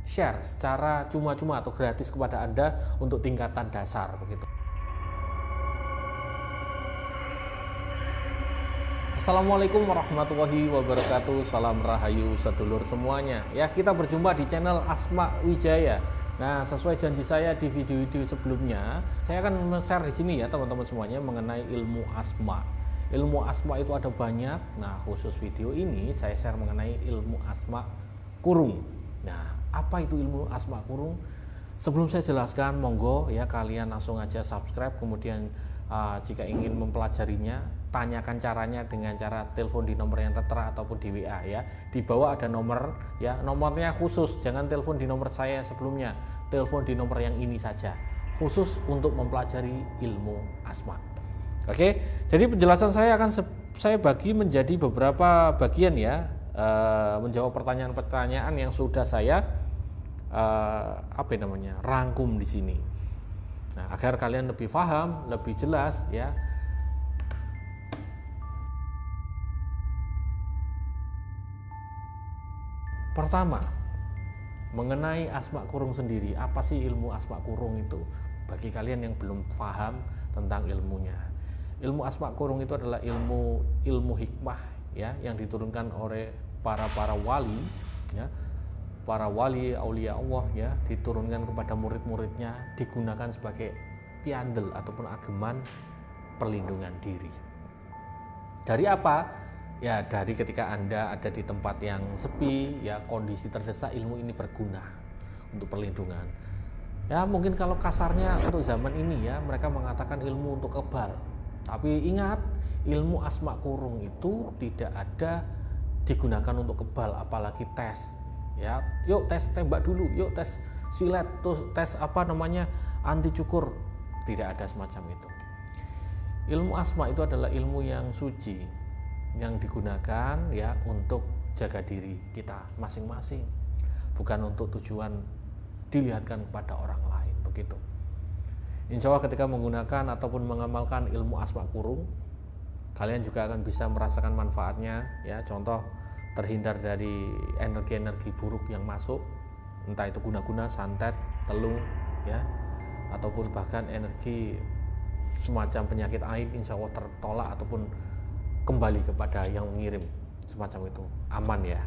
share secara cuma-cuma atau gratis kepada Anda untuk tingkatan dasar begitu. Assalamualaikum warahmatullahi wabarakatuh. Salam rahayu sedulur semuanya. Ya, kita berjumpa di channel Asma Wijaya. Nah, sesuai janji saya di video-video sebelumnya, saya akan men-share di sini ya teman-teman semuanya mengenai ilmu asma. Ilmu asma itu ada banyak. Nah, khusus video ini saya share mengenai ilmu asma kurung. Nah, apa itu ilmu asma kurung? Sebelum saya jelaskan, monggo ya kalian langsung aja subscribe, kemudian jika ingin mempelajarinya, tanyakan caranya dengan cara telepon di nomor yang tertera ataupun di WA ya. Di bawah ada nomor ya, nomornya khusus, jangan telepon di nomor saya sebelumnya, telepon di nomor yang ini saja, khusus untuk mempelajari ilmu asma. Oke, jadi penjelasan saya akan saya bagi menjadi beberapa bagian ya, menjawab pertanyaan-pertanyaan yang sudah saya rangkum di sini. Nah, agar kalian lebih paham, lebih jelas ya. Pertama, mengenai asma kurung sendiri. Apa sih ilmu asma kurung itu? Bagi kalian yang belum paham tentang ilmunya. Ilmu asma kurung itu adalah ilmu hikmah ya, yang diturunkan oleh para wali ya. Para wali aulia Allah ya, diturunkan kepada murid-muridnya, digunakan sebagai piandel ataupun ageman perlindungan diri. Dari apa? Ya, dari ketika Anda ada di tempat yang sepi ya, kondisi terdesak, ilmu ini berguna untuk perlindungan. Ya, mungkin kalau kasarnya untuk zaman ini ya, mereka mengatakan ilmu untuk kebal. Tapi ingat, ilmu asma kurung itu tidak ada digunakan untuk kebal, apalagi tes. Ya, yuk tes tembak dulu, yuk tes silet, tes anti cukur. Tidak ada semacam itu. Ilmu asma itu adalah ilmu yang suci, yang digunakan ya untuk jaga diri kita masing-masing, bukan untuk tujuan dilihatkan kepada orang lain begitu. Insya Allah ketika menggunakan ataupun mengamalkan ilmu asma kurung, kalian juga akan bisa merasakan manfaatnya ya. Contoh, terhindar dari energi-energi buruk yang masuk, entah itu guna-guna, santet, telung ya, ataupun bahkan energi semacam penyakit aib, insya Allah tertolak ataupun kembali kepada yang mengirim semacam itu, aman ya.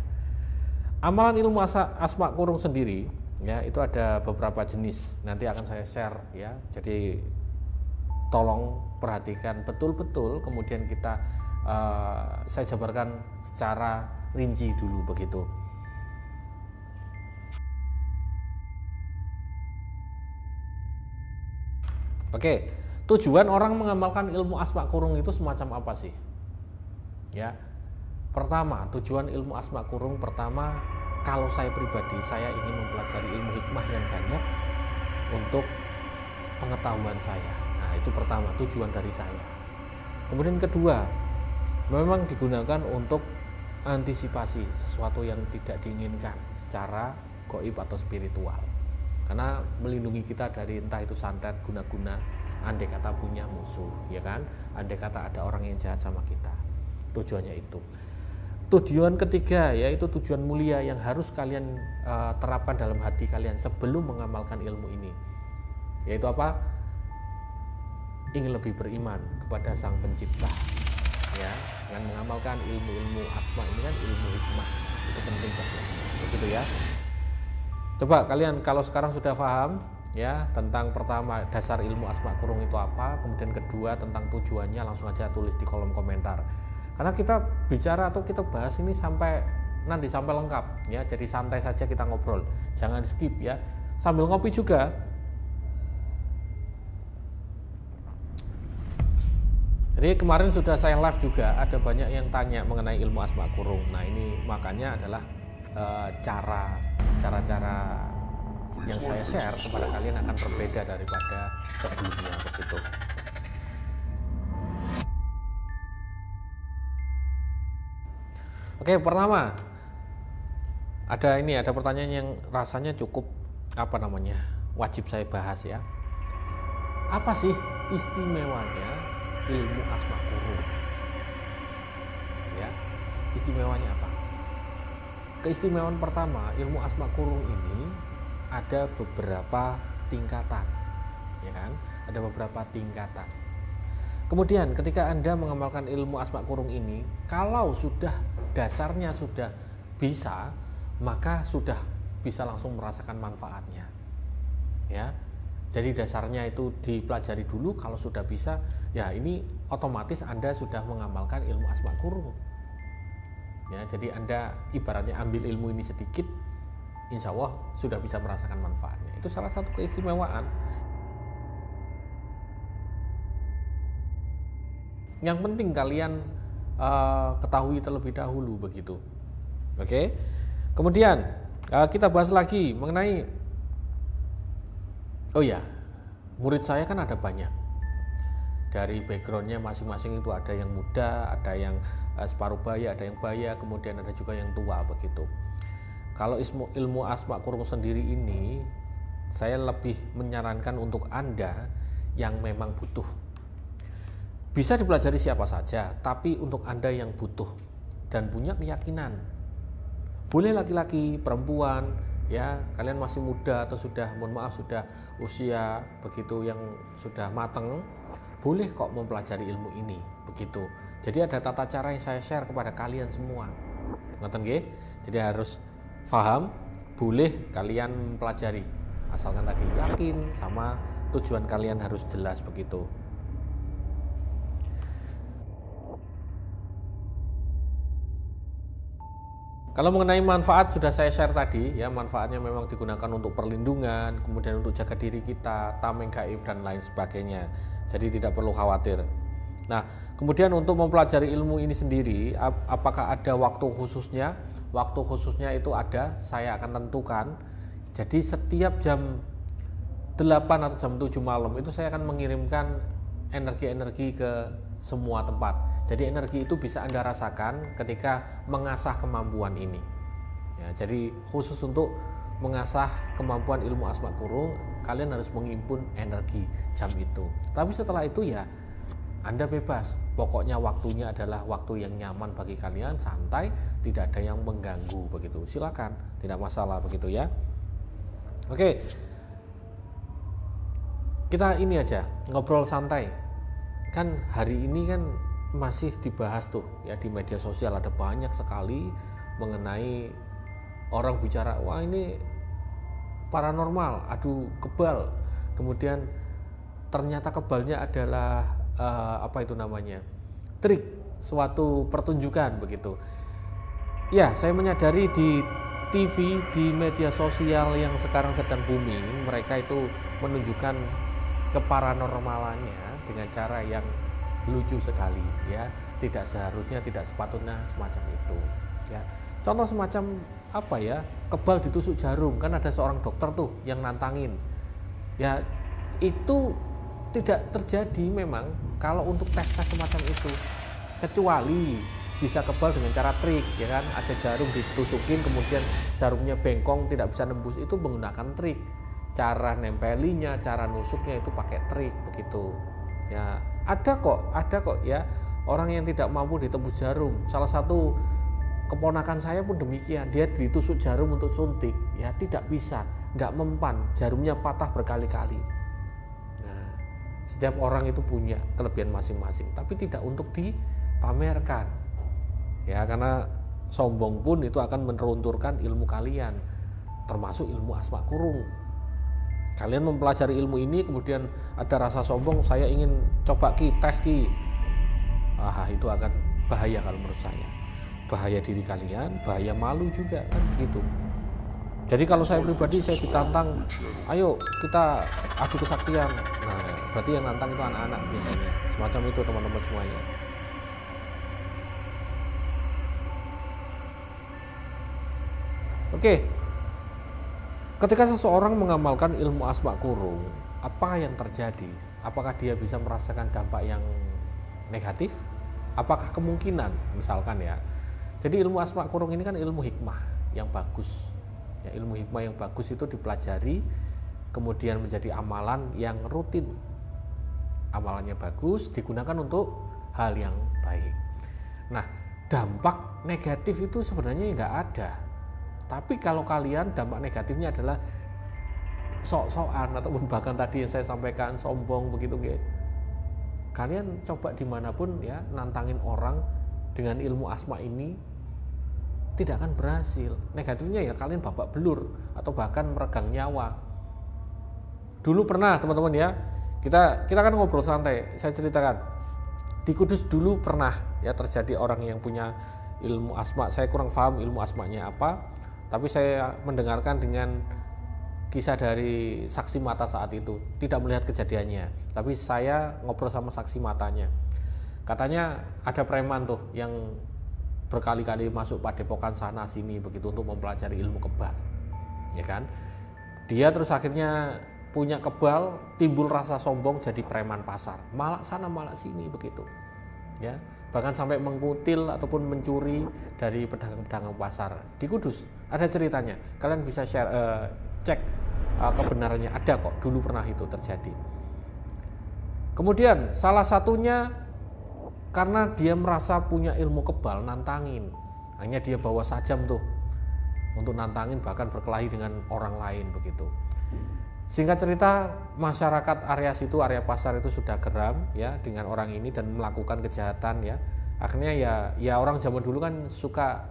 Amalan ilmu asma kurung sendiri ya, itu ada beberapa jenis, nanti akan saya share ya. Jadi tolong perhatikan betul-betul, kemudian kita saya jabarkan secara rinci dulu begitu. Oke, tujuan orang mengamalkan ilmu asma kurung itu semacam apa sih? Ya, pertama, tujuan ilmu asma kurung pertama, kalau saya pribadi, saya ingin mempelajari ilmu hikmah yang banyak untuk pengetahuan saya. Nah, itu pertama, tujuan dari saya. Kemudian kedua, memang digunakan untuk antisipasi sesuatu yang tidak diinginkan secara gaib atau spiritual, karena melindungi kita dari entah itu santet, guna-guna, andai kata punya musuh ya kan, andai kata ada orang yang jahat sama kita. Tujuannya itu. Tujuan ketiga yaitu tujuan mulia yang harus kalian terapkan dalam hati kalian sebelum mengamalkan ilmu ini, yaitu apa? Ingin lebih beriman kepada Sang Pencipta ya, dengan mengamalkan ilmu-ilmu asma ini kan ilmu hikmah, itu penting banget begitu ya. Coba kalian kalau sekarang sudah paham ya tentang pertama dasar ilmu asma kurung itu apa, kemudian kedua tentang tujuannya, langsung aja tulis di kolom komentar, karena kita bicara atau kita bahas ini sampai lengkap ya. Jadi santai saja kita ngobrol, jangan skip ya, sambil ngopi juga. Jadi kemarin sudah saya live juga, ada banyak yang tanya mengenai ilmu asma kurung. Nah, ini makanya adalah cara-cara yang saya share kepada kalian akan berbeda daripada sebelumnya begitu. Oke, pertama ada pertanyaan yang rasanya cukup wajib saya bahas ya. Apa sih istimewanya ilmu asma kurung? Ya, istimewanya apa? Keistimewaan pertama, ilmu asma kurung ini ada beberapa tingkatan, ya kan? Ada beberapa tingkatan. Kemudian ketika Anda mengamalkan ilmu asma kurung ini, kalau sudah dasarnya sudah bisa, maka sudah bisa langsung merasakan manfaatnya. Ya. Jadi dasarnya itu dipelajari dulu, kalau sudah bisa, ya ini otomatis Anda sudah mengamalkan ilmu asma kurung. Ya, jadi Anda ibaratnya ambil ilmu ini sedikit, insya Allah sudah bisa merasakan manfaatnya. Itu salah satu keistimewaan. Yang penting kalian ketahui terlebih dahulu begitu. Oke. Kemudian kita bahas lagi mengenai, oh ya, murid saya kan ada banyak. Dari backgroundnya masing-masing itu ada yang muda, ada yang separuh baya, ada yang baya, kemudian ada juga yang tua begitu. Kalau ilmu asma kurung sendiri ini, saya lebih menyarankan untuk Anda yang memang butuh. Bisa dipelajari siapa saja, tapi untuk Anda yang butuh dan punya keyakinan. Boleh laki-laki, perempuan, ya, kalian masih muda atau sudah, mohon maaf, sudah usia begitu yang sudah matang, boleh kok mempelajari ilmu ini, begitu. Jadi ada tata cara yang saya share kepada kalian semua. Ngoten nggih? Jadi harus paham, boleh kalian pelajari. Asalkan tadi yakin sama tujuan kalian harus jelas begitu. Kalau mengenai manfaat sudah saya share tadi, ya, manfaatnya memang digunakan untuk perlindungan, kemudian untuk jaga diri kita, tameng gaib dan lain sebagainya. Jadi tidak perlu khawatir. Nah, kemudian untuk mempelajari ilmu ini sendiri, apakah ada waktu khususnya? Waktu khususnya itu ada, saya akan tentukan. Jadi setiap jam 8 atau jam 7 malam itu saya akan mengirimkan energi-energi ke semua tempat. Jadi energi itu bisa Anda rasakan ketika mengasah kemampuan ini. Ya, jadi khusus untuk mengasah kemampuan ilmu asma kurung, kalian harus mengimpun energi jam itu. Tapi setelah itu ya Anda bebas. Pokoknya waktunya adalah waktu yang nyaman bagi kalian, santai, tidak ada yang mengganggu begitu. Silakan, tidak masalah begitu ya. Oke. Kita ini aja ngobrol santai. Kan hari ini kan masih dibahas tuh ya di media sosial, ada banyak sekali mengenai orang bicara, wah ini paranormal, aduh kebal, kemudian ternyata kebalnya adalah apa itu namanya, trik, suatu pertunjukan begitu. Ya, saya menyadari di TV, di media sosial yang sekarang sedang booming, mereka itu menunjukkan keparanormalannya dengan cara yang lucu sekali, ya, tidak seharusnya, tidak sepatutnya semacam itu, ya. Contoh semacam apa ya, kebal ditusuk jarum, kan ada seorang dokter tuh yang nantangin, ya, itu tidak terjadi memang kalau untuk tes-tes semacam itu, kecuali bisa kebal dengan cara trik, ya kan, ada jarum ditusukin kemudian jarumnya bengkong tidak bisa nembus, itu menggunakan trik, cara nempelinya, cara nusuknya itu pakai trik begitu, ya. Ada kok ya orang yang tidak mampu ditembus jarum. Salah satu keponakan saya pun demikian, dia ditusuk jarum untuk suntik, ya tidak bisa, nggak mempan, jarumnya patah berkali-kali. Nah, setiap orang itu punya kelebihan masing-masing, tapi tidak untuk dipamerkan, ya, karena sombong pun itu akan merunturkan ilmu kalian, termasuk ilmu asma kurung. Kalian mempelajari ilmu ini kemudian ada rasa sombong, saya ingin coba tes itu akan bahaya kalau menurut saya, bahaya diri kalian, bahaya malu juga kan begitu. Jadi kalau saya pribadi, saya ditantang, ayo kita adu kesaktian, nah berarti yang nantang itu anak-anak biasanya, semacam itu teman-teman semuanya. Oke. Ketika seseorang mengamalkan ilmu asma kurung, apa yang terjadi? Apakah dia bisa merasakan dampak yang negatif? Apakah kemungkinan, misalkan ya. Jadi ilmu asma kurung ini kan ilmu hikmah yang bagus. Ya, ilmu hikmah yang bagus itu dipelajari, kemudian menjadi amalan yang rutin. Amalannya bagus, digunakan untuk hal yang baik. Nah, dampak negatif itu sebenarnya nggak ada. Tapi kalau kalian dampak negatifnya adalah sok-sokan ataupun bahkan tadi yang saya sampaikan sombong begitu nggih. Kalian coba dimanapun ya nantangin orang dengan ilmu asma ini tidak akan berhasil. Negatifnya ya kalian babak belur atau bahkan meregang nyawa. Dulu pernah teman-teman ya, kita kan ngobrol santai, saya ceritakan di Kudus dulu pernah ya terjadi orang yang punya ilmu asma. Saya kurang paham ilmu asmanya apa, tapi saya mendengarkan dengan kisah dari saksi mata saat itu, tidak melihat kejadiannya, tapi saya ngobrol sama saksi matanya. Katanya ada preman tuh yang berkali-kali masuk padepokan sana sini begitu untuk mempelajari ilmu kebal, ya kan? Dia terus akhirnya punya kebal, timbul rasa sombong jadi preman pasar, malak sana malak sini begitu, ya. Bahkan sampai mengkutil ataupun mencuri dari pedagang-pedagang pasar di Kudus. Ada ceritanya, kalian bisa share, cek kebenarannya, ada kok, dulu pernah itu terjadi. Kemudian salah satunya karena dia merasa punya ilmu kebal, nantangin, hanya dia bawa sajam tuh untuk nantangin, bahkan berkelahi dengan orang lain begitu. Singkat cerita, masyarakat area situ, area pasar itu sudah geram ya dengan orang ini dan melakukan kejahatan ya. Akhirnya ya orang zaman dulu kan suka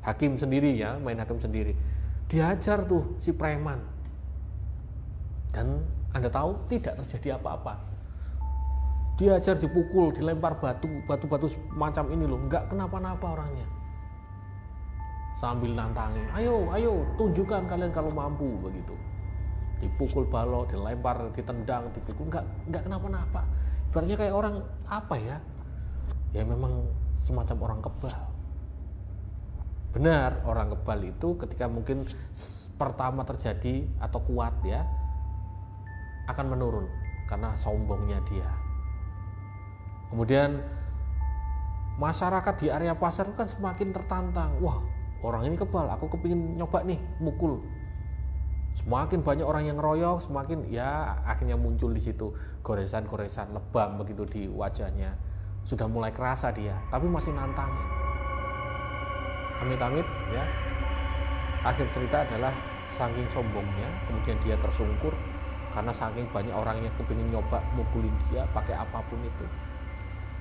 hakim sendiri ya, main hakim sendiri. Dihajar tuh si preman. Dan Anda tahu tidak terjadi apa-apa. Dihajar, dipukul, dilempar batu macam ini loh, enggak kenapa-napa orangnya. Sambil nantangin, ayo tunjukkan kalian kalau mampu begitu. Dipukul balok, dilempar, ditendang, dipukul, enggak kenapa-napa. Ibaratnya kayak orang apa ya? Ya memang semacam orang kebal. Benar, orang kebal itu ketika mungkin pertama terjadi atau kuat ya akan menurun karena sombongnya dia. Kemudian masyarakat di area pasar kan semakin tertantang. Wah, orang ini kebal, aku kepingin nyoba nih mukul. Semakin banyak orang yang ngeroyok, semakin ya akhirnya muncul di situ goresan-goresan lebam begitu di wajahnya. Sudah mulai kerasa dia, tapi masih nantangin. Amit-amit ya. Akhir cerita adalah saking sombongnya, kemudian dia tersungkur karena saking banyak orang yang kepingin nyoba mukulin dia pakai apapun itu.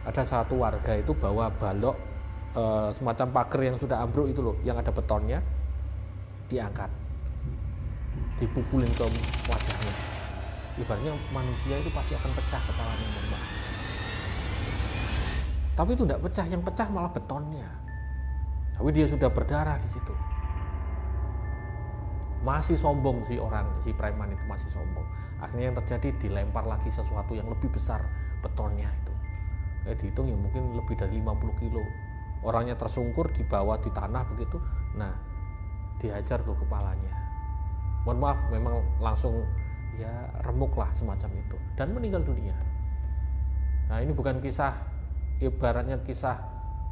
Ada satu warga itu bawa balok semacam pagar yang sudah ambruk itu loh, yang ada betonnya, diangkat, dipukulin ke wajahnya. Ibaratnya manusia itu pasti akan pecah kepalanya, tapi itu tidak pecah, yang pecah malah betonnya. Tapi dia sudah berdarah di situ. Masih sombong si preman itu masih sombong. Akhirnya yang terjadi dilempar lagi sesuatu yang lebih besar, betonnya itu. Dihitung ya mungkin lebih dari 50 kilo. Orangnya tersungkur di bawah di tanah begitu. Nah, dihajar tuh kepalanya. Mohon maaf, memang langsung ya remuk lah semacam itu dan meninggal dunia. Nah, ini bukan kisah, ibaratnya kisah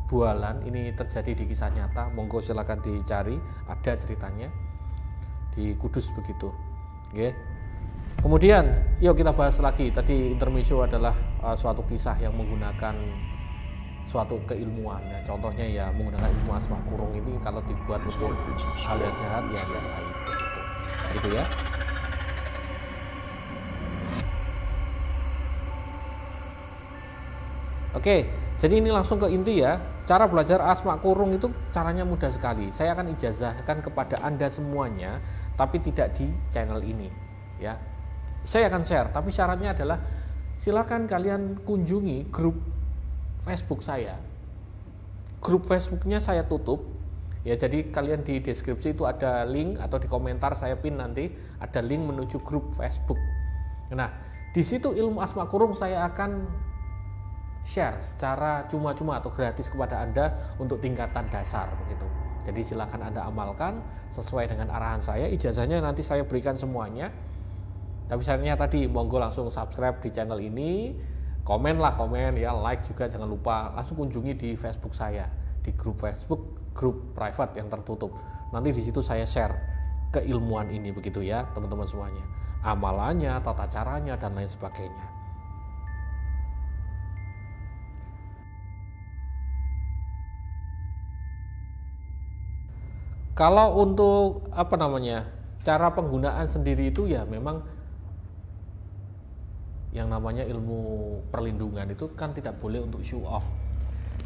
bualan, ini terjadi di kisah nyata. Monggo silakan dicari, ada ceritanya di Kudus begitu. Oke. Kemudian yuk kita bahas lagi. Tadi intermezzo adalah suatu kisah yang menggunakan suatu keilmuan ya. Contohnya ya menggunakan ilmu asma kurung ini kalau dibuat untuk hal yang jahat ya enggak baik gitu ya. Oke, jadi ini langsung ke inti ya. Cara belajar asma kurung itu caranya mudah sekali. Saya akan ijazahkan kepada Anda semuanya, tapi tidak di channel ini ya. Saya akan share, tapi syaratnya adalah silakan kalian kunjungi grup Facebook saya. Grup Facebooknya saya tutup ya, jadi kalian di deskripsi itu ada link atau di komentar saya pin nanti ada link menuju grup Facebook. Nah, di situ ilmu asma kurung saya akan share secara cuma-cuma atau gratis kepada Anda untuk tingkatan dasar begitu. Jadi silakan Anda amalkan sesuai dengan arahan saya. Ijazahnya nanti saya berikan semuanya. Tapi syaratnya tadi monggo langsung subscribe di channel ini, komen ya, like juga jangan lupa, langsung kunjungi di Facebook saya, di grup Facebook, grup private yang tertutup. Nanti di situ saya share keilmuan ini begitu ya, teman-teman semuanya. Amalannya, tata caranya dan lain sebagainya. Kalau untuk cara penggunaan sendiri itu ya memang yang namanya ilmu perlindungan itu kan tidak boleh untuk show off.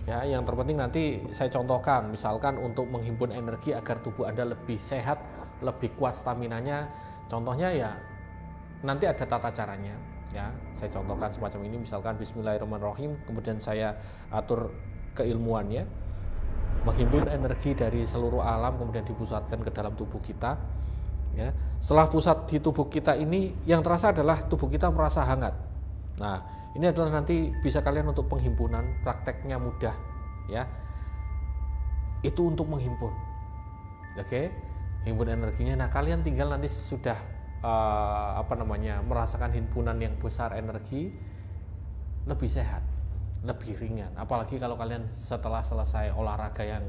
Ya, yang terpenting nanti saya contohkan, misalkan untuk menghimpun energi agar tubuh Anda lebih sehat, lebih kuat staminanya. Contohnya ya nanti ada tata caranya. Ya, saya contohkan semacam ini, misalkan Bismillahirrahmanirrahim, kemudian saya atur keilmuannya, menghimpun energi dari seluruh alam kemudian dipusatkan ke dalam tubuh kita. Ya, setelah pusat di tubuh kita ini, yang terasa adalah tubuh kita merasa hangat. Nah, ini adalah nanti bisa kalian untuk penghimpunan, prakteknya mudah, ya. Itu untuk menghimpun, oke, himpun energinya. Nah, kalian tinggal nanti sudah merasakan himpunan yang besar energi, lebih sehat, lebih ringan. Apalagi kalau kalian setelah selesai olahraga yang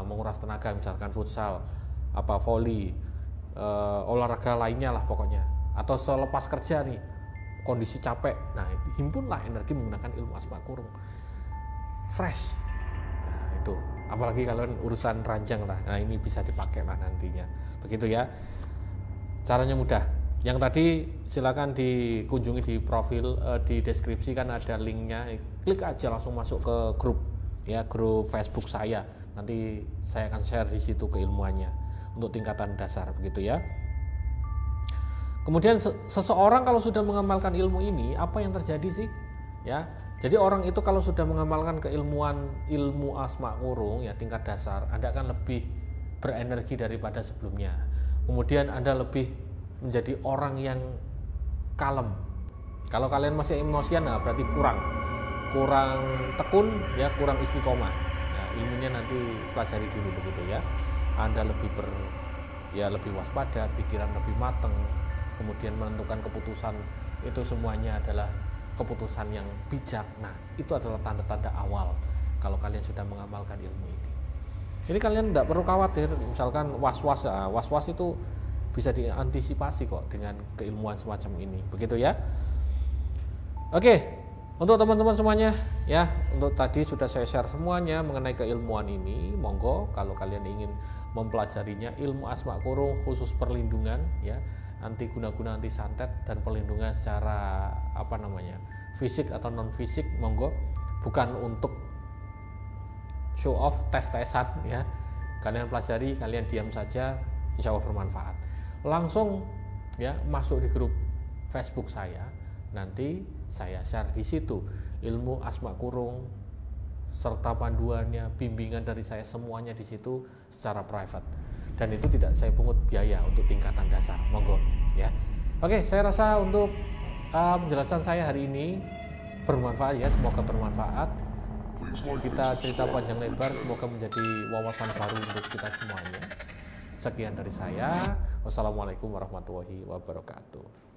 menguras tenaga, misalkan futsal, volley, olahraga lainnya lah pokoknya, atau selepas kerja nih kondisi capek, nah himpunlah energi menggunakan ilmu asma kurung, fresh. Nah itu, apalagi kalian urusan ranjang lah, nah ini bisa dipakai lah nantinya, begitu ya. Caranya mudah. Yang tadi silakan dikunjungi di profil, di deskripsi kan ada linknya, klik aja langsung masuk ke grup, ya, grup Facebook saya. Nanti saya akan share di situ keilmuannya untuk tingkatan dasar, begitu ya. Kemudian seseorang kalau sudah mengamalkan ilmu ini, apa yang terjadi sih? Ya, jadi orang itu kalau sudah mengamalkan keilmuan ilmu asma kurung ya tingkat dasar, Anda akan lebih berenergi daripada sebelumnya. Kemudian Anda lebih menjadi orang yang kalem. Kalau kalian masih emosian, nah berarti kurang tekun, ya, kurang istiqomah. Nah, ilmunya nanti pelajari dulu, begitu ya. Anda lebih lebih waspada, pikiran lebih matang, kemudian menentukan keputusan itu semuanya adalah keputusan yang bijak. Nah, itu adalah tanda-tanda awal kalau kalian sudah mengamalkan ilmu ini. Jadi kalian tidak perlu khawatir, misalkan was-was itu bisa diantisipasi kok dengan keilmuan semacam ini, begitu ya. Oke, untuk teman-teman semuanya ya, untuk tadi sudah saya share semuanya mengenai keilmuan ini. Monggo kalau kalian ingin mempelajarinya, ilmu asma kurung khusus perlindungan ya, anti guna-guna, anti santet, dan perlindungan secara fisik atau non fisik, monggo, bukan untuk show off, tes-tesan ya. Kalian pelajari, kalian diam saja, insya Allah bermanfaat. Langsung ya masuk di grup Facebook saya, nanti saya share di situ ilmu asma kurung serta panduannya, bimbingan dari saya, semuanya di situ secara private. Dan itu tidak saya pungut biaya untuk tingkatan dasar, monggo ya. Oke, saya rasa untuk penjelasan saya hari ini bermanfaat ya, semoga bermanfaat. Kita cerita panjang lebar, semoga menjadi wawasan baru untuk kita semuanya. Sekian dari saya, wassalamualaikum warahmatullahi wabarakatuh.